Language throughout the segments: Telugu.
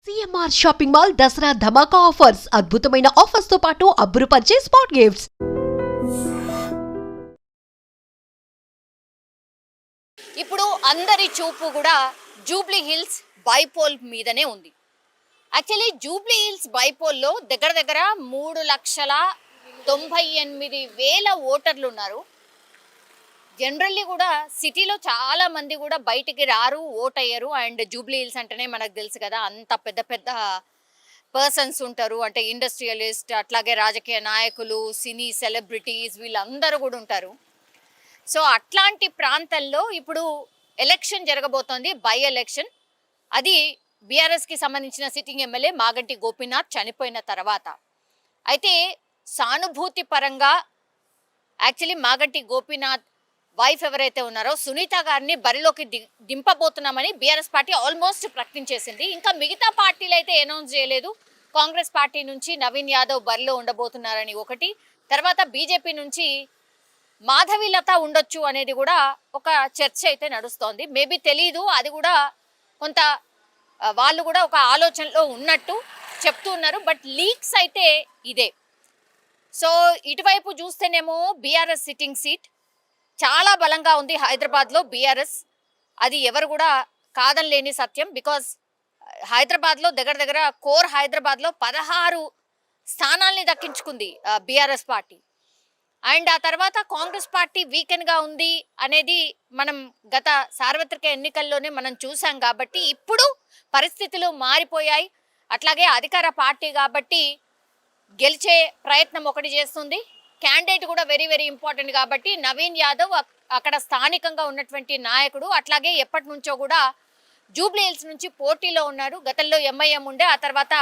సిఎంఆర్ షాపింగ్ మాల్ దసరా ధమాకా ఆఫర్స్ అద్భుతమైన ఆఫర్స్ తో పాటు అబ్బురుపరిచే స్పాట్ గిఫ్ట్స్. ఇప్పుడు అందరి చూపు కూడా జూబ్లీ హిల్స్ బైపోల్ మీదనే ఉంది. యాక్చువల్లీ జూబ్లీ హిల్స్ బైపోల్లో దగ్గర 3,98,000 ఓటర్లు ఉన్నారు. జనరల్లీ కూడా సిటీలో చాలా మంది కూడా బయటికి రారు, ఓట్ అయ్యారు. అండ్ జూబ్లీ హిల్స్ అంటేనే మనకు తెలుసు కదా, అంత పెద్ద పెద్ద పర్సన్స్ ఉంటారు. అంటే ఇండస్ట్రియలిస్ట్, అట్లాగే రాజకీయ నాయకులు, సినీ సెలబ్రిటీస్, వీళ్ళందరూ కూడా ఉంటారు. సో అట్లాంటి ప్రాంతంలో ఇప్పుడు ఎలక్షన్ జరగబోతోంది, బై ఎలక్షన్. అది బీఆర్ఎస్కి సంబంధించిన సిట్టింగ్ ఎమ్మెల్యే మాగంటి గోపీనాథ్ చనిపోయిన తర్వాత. అయితే సానుభూతి పరంగా యాక్చువల్లీ మాగంటి గోపీనాథ్ వైఫ్ ఎవరైతే ఉన్నారో సునీత గారిని బరిలోకి దింపబోతున్నామని బీఆర్ఎస్ పార్టీ ఆల్మోస్ట్ ప్రకటించేసింది. ఇంకా మిగతా పార్టీలు అయితే అనౌన్స్ చేయలేదు. కాంగ్రెస్ పార్టీ నుంచి నవీన్ యాదవ్ బరిలో ఉండబోతున్నారని ఒకటి, తర్వాత బీజేపీ నుంచి మాధవీలత ఉండొచ్చు అనేది కూడా ఒక చర్చ అయితే నడుస్తోంది. మేబీ తెలీదు, అది కూడా కొంత వాళ్ళు కూడా ఒక ఆలోచనలో ఉన్నట్టు చెప్తూ ఉన్నారు. బట్ లీక్స్ అయితే ఇదే. సో ఇటువైపు చూస్తేనేమో బీఆర్ఎస్ సిట్టింగ్ సీట్ చాలా బలంగా ఉంది హైదరాబాద్లో బీఆర్ఎస్. అది ఎవరు కూడా కాదనలేని సత్యం. బికాజ్ హైదరాబాద్లో దగ్గర కోర్ హైదరాబాద్లో 16 స్థానాల్ని దక్కించుకుంది బీఆర్ఎస్ పార్టీ. అండ్ ఆ తర్వాత కాంగ్రెస్ పార్టీ వీకెన్గా ఉంది అనేది మనం గత సార్వత్రిక ఎన్నికల్లోనే మనం చూసాం. కాబట్టి ఇప్పుడు పరిస్థితులు మారిపోయాయి. అట్లాగే అధికార పార్టీ కాబట్టి గెలిచే ప్రయత్నం ఒకటి చేస్తుంది. క్యాండిడేట్ కూడా వెరీ ఇంపార్టెంట్ కాబట్టి నవీన్ యాదవ్ అక్కడ స్థానికంగా ఉన్నటువంటి నాయకుడు. అట్లాగే ఎప్పటి నుంచో కూడా జూబ్లీ హిల్స్ నుంచి పోటీలో ఉన్నారు. గతంలో ఎంఐఎం ఉండే, ఆ తర్వాత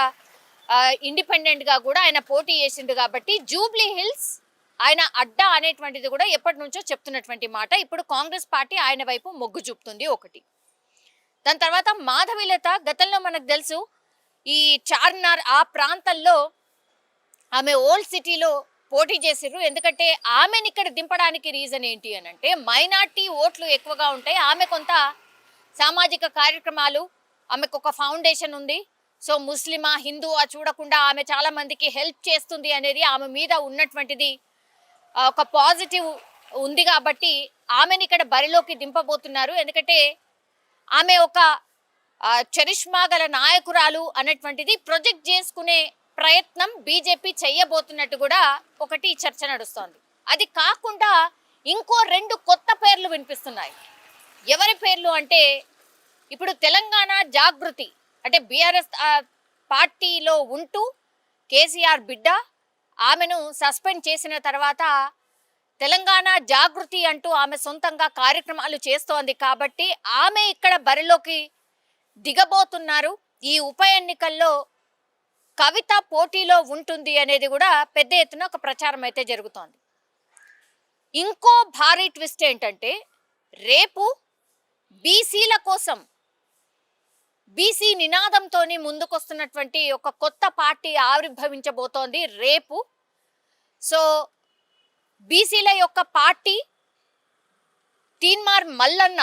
ఇండిపెండెంట్గా కూడా ఆయన పోటీ చేసిండు. కాబట్టి జూబ్లీ హిల్స్ ఆయన అడ్డా అనేటువంటిది కూడా ఎప్పటి నుంచో చెప్తున్నటువంటి మాట. ఇప్పుడు కాంగ్రెస్ పార్టీ ఆయన వైపు మొగ్గు చూపుతుంది ఒకటి. దాని తర్వాత మాధవీలత గతంలో మనకు తెలుసు ఈ చార్మినార్ ఆ ప్రాంతంలో ఆమె ఓల్డ్ సిటీలో పోటీ చేసిర్రు. ఎందుకంటే ఆమెను ఇక్కడ దింపడానికి రీజన్ ఏంటి అని అంటే మైనార్టీ ఓట్లు ఎక్కువగా ఉంటాయి. ఆమె కొంత సామాజిక కార్యక్రమాలు, ఆమెకు ఒక ఫౌండేషన్ ఉంది. సో ముస్లిమా హిందూవా చూడకుండా ఆమె చాలా మందికి హెల్ప్ చేస్తుంది అనేది ఆమె మీద ఉన్నటువంటిది ఒక పాజిటివ్ ఉంది. కాబట్టి ఆమెను ఇక్కడ బరిలోకి దింపబోతున్నారు. ఎందుకంటే ఆమె ఒక చరిష్మా గల నాయకురాలు అనేటువంటిది ప్రొజెక్ట్ చేసుకునే ప్రయత్నం బీజేపీ చెయ్యబోతున్నట్టు కూడా ఒకటి చర్చ నడుస్తోంది. అది కాకుండా ఇంకో 2 కొత్త పేర్లు వినిపిస్తున్నాయి. ఎవరి పేర్లు అంటే ఇప్పుడు తెలంగాణ జాగృతి, అంటే బీఆర్ఎస్ పార్టీలో ఉంటూ కేసీఆర్ బిడ్డ, ఆమెను సస్పెండ్ చేసిన తర్వాత తెలంగాణ జాగృతి అంటూ ఆమె సొంతంగా కార్యక్రమాలు చేస్తోంది. కాబట్టి ఆమె ఇక్కడ బరిలోకి దిగబోతున్నారు. ఈ ఉప ఎన్నికల్లో కవిత పోటీలో ఉంటుంది అనేది కూడా పెద్ద ఎత్తున ఒక ప్రచారం అయితే జరుగుతోంది. ఇంకో భారీ ట్విస్ట్ ఏంటంటే రేపు బీసీల కోసం బీసీ నినాదంతో ముందుకొస్తున్నటువంటి ఒక కొత్త పార్టీ ఆవిర్భవించబోతోంది రేపు. సో బీసీల యొక్క పార్టీ తీన్మార్ మల్లన్న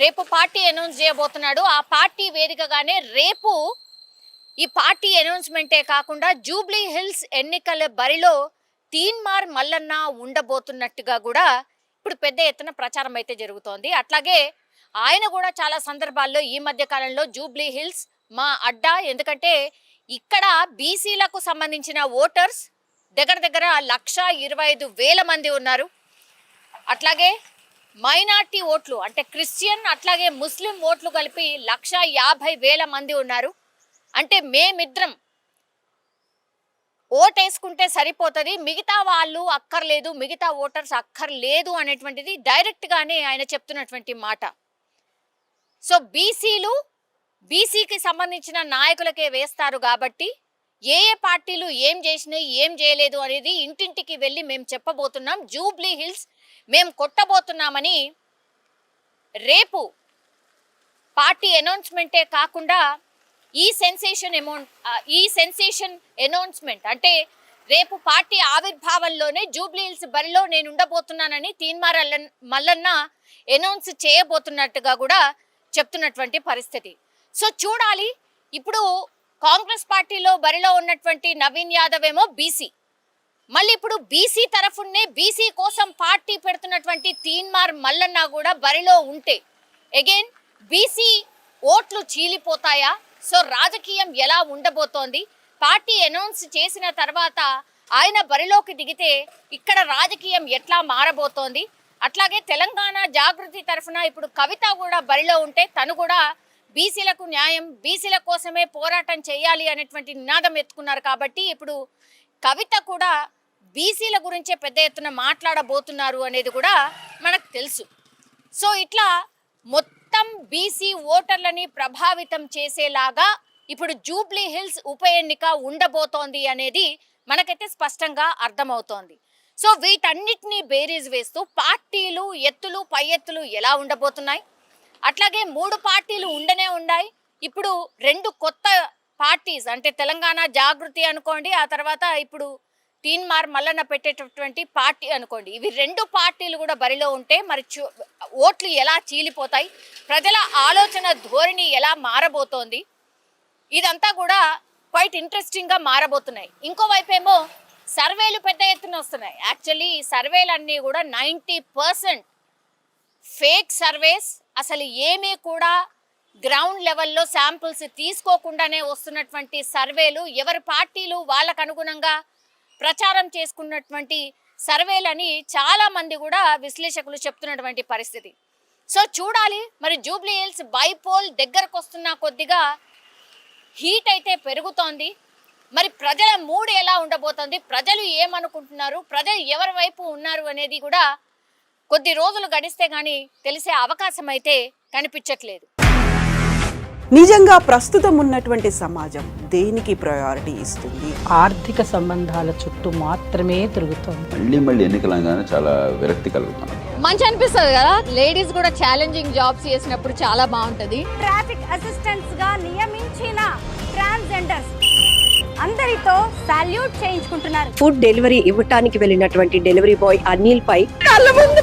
రేపు పార్టీ అనౌన్స్ చేయబోతున్నాడు. ఆ పార్టీ వేదికగానే రేపు ఈ పార్టీ అనౌన్స్మెంటే కాకుండా జూబ్లీ హిల్స్ ఎన్నికల బరిలో తీన్మార్ మల్లన్న ఉండబోతున్నట్టుగా కూడా ఇప్పుడు పెద్ద ఎత్తున ప్రచారం అయితే జరుగుతోంది. అట్లాగే ఆయన కూడా చాలా సందర్భాల్లో ఈ మధ్య కాలంలో జూబ్లీ హిల్స్ మా అడ్డా, ఎందుకంటే ఇక్కడ బీసీలకు సంబంధించిన ఓటర్స్ దగ్గర 1,25,000 మంది ఉన్నారు. అట్లాగే మైనార్టీ ఓట్లు అంటే క్రిస్టియన్ అట్లాగే ముస్లిం ఓట్లు కలిపి 1,50,000 మంది ఉన్నారు. అంటే మేమిద్దరం ఓటేసుకుంటే సరిపోతుంది, మిగతా వాళ్ళు అక్కర్లేదు, మిగతా ఓటర్స్ అక్కర్లేదు అనేటువంటిది డైరెక్ట్గానే ఆయన చెప్తున్నటువంటి మాట. సో బీసీకి సంబంధించిన నాయకులకే వేస్తారు. కాబట్టి ఏ పార్టీలు ఏం చేసినాయి ఏం చేయలేదు అనేది ఇంటింటికి వెళ్ళి మేము చెప్పబోతున్నాం. జూబ్లీ హిల్స్ మేము కొట్టబోతున్నామని రేపు పార్టీ అనౌన్స్మెంటే కాకుండా ఈ సెన్సేషన్ అనౌన్స్మెంట్ అంటే రేపు పార్టీ ఆవిర్భావంలోనే జూబ్లీ హిల్స్ బరిలో నేను ఉండబోతున్నానని తీన్మార్ మల్లన్న అనౌన్స్ చేయబోతున్నట్టుగా కూడా చెప్తున్నటువంటి పరిస్థితి. సో చూడాలి. ఇప్పుడు కాంగ్రెస్ పార్టీలో బరిలో ఉన్నటువంటి నవీన్ యాదవ్ ఏమో బీసీ, మళ్ళీ ఇప్పుడు బీసీ తరఫునే బీసీ కోసం పార్టీ పెడుతున్నటువంటి తీన్మార్ మల్లన్న కూడా బరిలో ఉంటే అగైన్ బీసీ ఓట్లు చీలిపోతాయా? సో రాజకీయం ఎలా ఉండబోతోంది? పార్టీ అనౌన్స్ చేసిన తర్వాత ఆయన బరిలోకి దిగితే ఇక్కడ రాజకీయం ఎట్లా మారబోతోంది? అట్లాగే తెలంగాణ జాగృతి తరఫున ఇప్పుడు కవిత కూడా బరిలో ఉంటే తను కూడా బీసీలకు న్యాయం, బీసీల కోసమే పోరాటం చేయాలి అనేటువంటి నినాదం ఎత్తుకున్నారు. కాబట్టి ఇప్పుడు కవిత కూడా బీసీల గురించే పెద్ద ఎత్తున మాట్లాడబోతున్నారు అనేది కూడా మనకు తెలుసు. సో ఇట్లా మొత్తం బీసీ ఓటర్లని ప్రభావితం చేసేలాగా ఇప్పుడు జూబ్లీ హిల్స్ ఉప ఎన్నిక ఉండబోతోంది అనేది మనకైతే స్పష్టంగా అర్థమవుతోంది. సో వీటన్నిటినీ బేరీజ్ వేస్తూ పార్టీలు ఎత్తులు పై ఎత్తులు ఎలా ఉండబోతున్నాయి, అట్లాగే 3 పార్టీలు ఉండనే ఉన్నాయి. ఇప్పుడు 2 కొత్త పార్టీస్ అంటే తెలంగాణ జాగృతి అనుకోండి, ఆ తర్వాత ఇప్పుడు తీన్మార్ మల్లన్న పెట్టేటటువంటి పార్టీ అనుకోండి, ఇవి 2 పార్టీలు కూడా బరిలో ఉంటే మరి ఓట్లు ఎలా చీలిపోతాయి, ప్రజల ఆలోచన ధోరణి ఎలా మారబోతోంది, ఇదంతా కూడా క్వైట్ ఇంట్రెస్టింగ్గా మారబోతున్నాయి. ఇంకోవైపు ఏమో సర్వేలు పెద్ద ఎత్తున వస్తున్నాయి. యాక్చువల్లీ ఈ సర్వేలన్నీ కూడా 90% ఫేక్ సర్వేస్, అసలు ఏమీ కూడా గ్రౌండ్ లెవెల్లో శాంపుల్స్ తీసుకోకుండానే వస్తున్నటువంటి సర్వేలు, ఎవరి పార్టీలు వాళ్ళకు అనుగుణంగా ప్రచారం చేసుకున్నటువంటి సర్వేలని చాలా మంది కూడా విశ్లేషకులు చెప్తున్నటువంటి పరిస్థితి. సో చూడాలి మరి జూబ్లీ హిల్స్ బైపోల్ దగ్గరకు వస్తున్న కొద్దిగా హీట్ అయితే పెరుగుతోంది. మరి ప్రజల మూడ్ ఎలా ఉండబోతోంది, ప్రజలు ఏమనుకుంటున్నారు, ప్రజలు ఎవరి వైపు ఉన్నారు అనేది కూడా కొద్ది రోజులు గడిస్తే కానీ తెలిసే అవకాశం అయితే కనిపించట్లేదు. నిజంగా ప్రస్తుతం ఉన్నటువంటి సమాజం దేనికి ప్రయారిటీ ఇస్తుంది? ఆర్థిక సంబంధాల చుట్టూ మాత్రమే తిరుగుతోంది. మళ్ళీ ఎన్నికలంగానే చాలా విరక్తి కలుగుతాను. మంచి అనిపిస్తుంది కదా, లేడీస్ కూడా ఛాలెంజింగ్ జాబ్స్ చేసినప్పుడు చాలా బాగుంటది. ట్రాఫిక్ అసిస్టెంట్స్ గా నియమించిన ట్రాన్స్జెండర్స్ అందరితో సాల్యూట్ చేయించుకుంటున్నారు. ఫుడ్ డెలివరీ ఇవ్వటానికి వెళ్ళినటువంటి డెలివరీ బాయ్ అనిల్ పై కళ్ళ ముందు